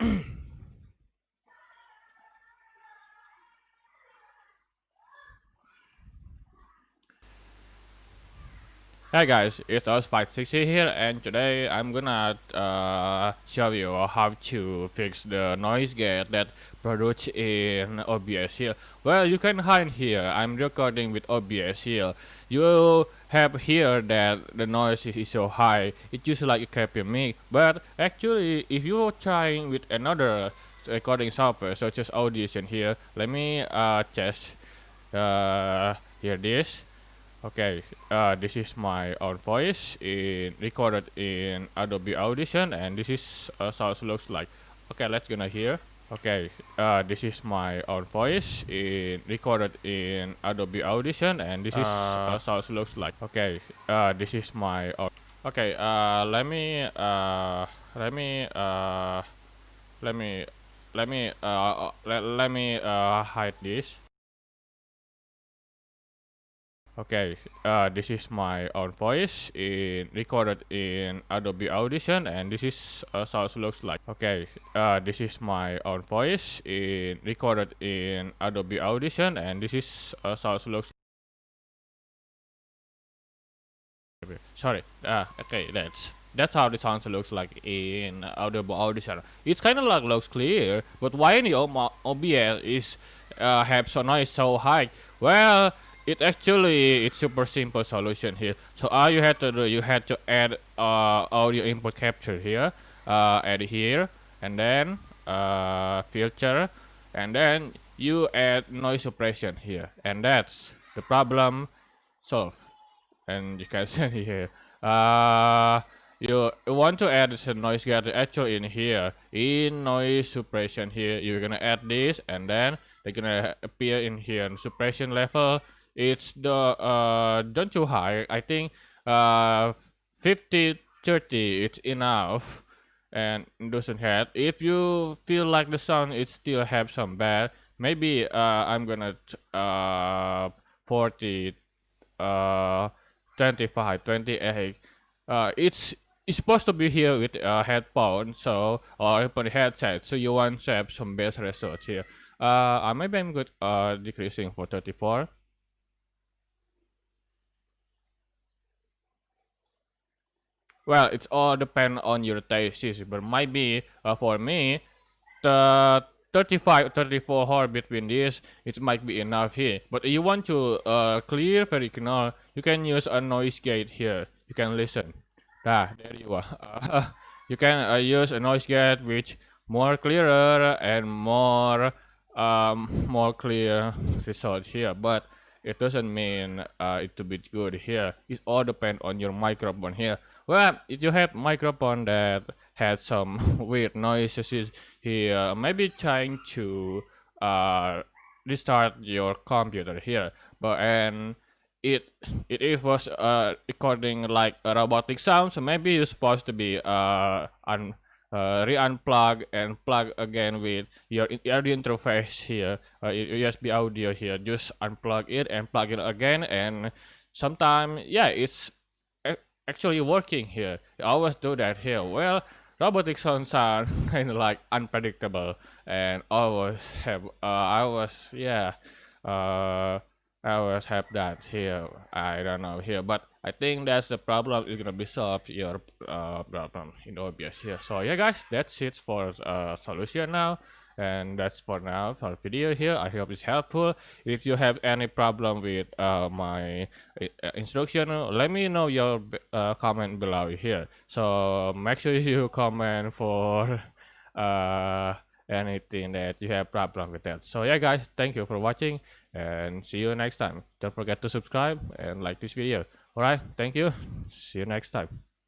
Hey guys, it's us 560 here, and today I'm gonna show you how to fix the noise gate that produced in OBS here. Well, you can hide here. I'm recording with OBS here. You have here that the noise is so high. It just like a copy mic, but actually, if you're trying with another recording software such as Audition here, let me test here this. Okay, this is my own voice recorded in Adobe Audition, and this is sounds looks like. Okay, let's gonna hear. Okay, this is my own voice recorded in Adobe Audition, and this is sounds looks like. Okay, this is my own. Okay, let me let me let me hide this. Okay, this is my own voice recorded in Adobe Audition, and this is sounds looks like. Okay, this is my own voice recorded in Adobe Audition, and this is sounds looks. Sorry. Okay, that's how the sound looks like in Adobe Audition. It's kind of like looks clear, but why in the OBS is have so noise so high? Well, it's super simple solution here. So all you have to do, you have to add audio input capture here, add here, and then filter, and then you add noise suppression here, and that's the problem solved. And you can see here, you want to add some noise gate actually in here in noise suppression here. You're gonna add this, and then they're gonna appear in here. And suppression level, it's the don't too high. I think 50 30 it's enough, and doesn't have. If you feel like the sound it still have some bad, maybe I'm gonna 40 uh 25, 28. It's supposed to be here with a headphone, so or even headset. So you want to have some bass result here. Maybe I'm good. Decreasing for 34. Well, it's all depend on your taste, but maybe for me, the 35 34 hertz between this it might be enough here, but if you want to clear very clear, you can use a noise gate here. You can listen. There you are. You can use a noise gate which more clearer and more clear result here, but it doesn't mean it to be good here. It all depend on your microphone here. Well, if you have microphone that had some weird noises here, maybe trying to restart your computer here, but and it was recording like a robotic sound, so maybe you're supposed to be re-unplug and plug again with your audio interface here, USB audio here. Just unplug it and plug it again, and sometime yeah, it's actually working here. I always do that here. Well, robotic sounds are kind of like unpredictable, and always have I was yeah. I always have that here. I don't know here, but I think that's the problem is gonna be solved your problem in OBS here. So yeah, guys, that's it for solution now, and that's for now for video here. I hope it's helpful. If you have any problem with my instruction, let me know your comment below here. So make sure you comment for anything that you have problem with that. So yeah, guys, thank you for watching, and see you next time. Don't forget to subscribe and like this video. Alright, thank you. See you next time.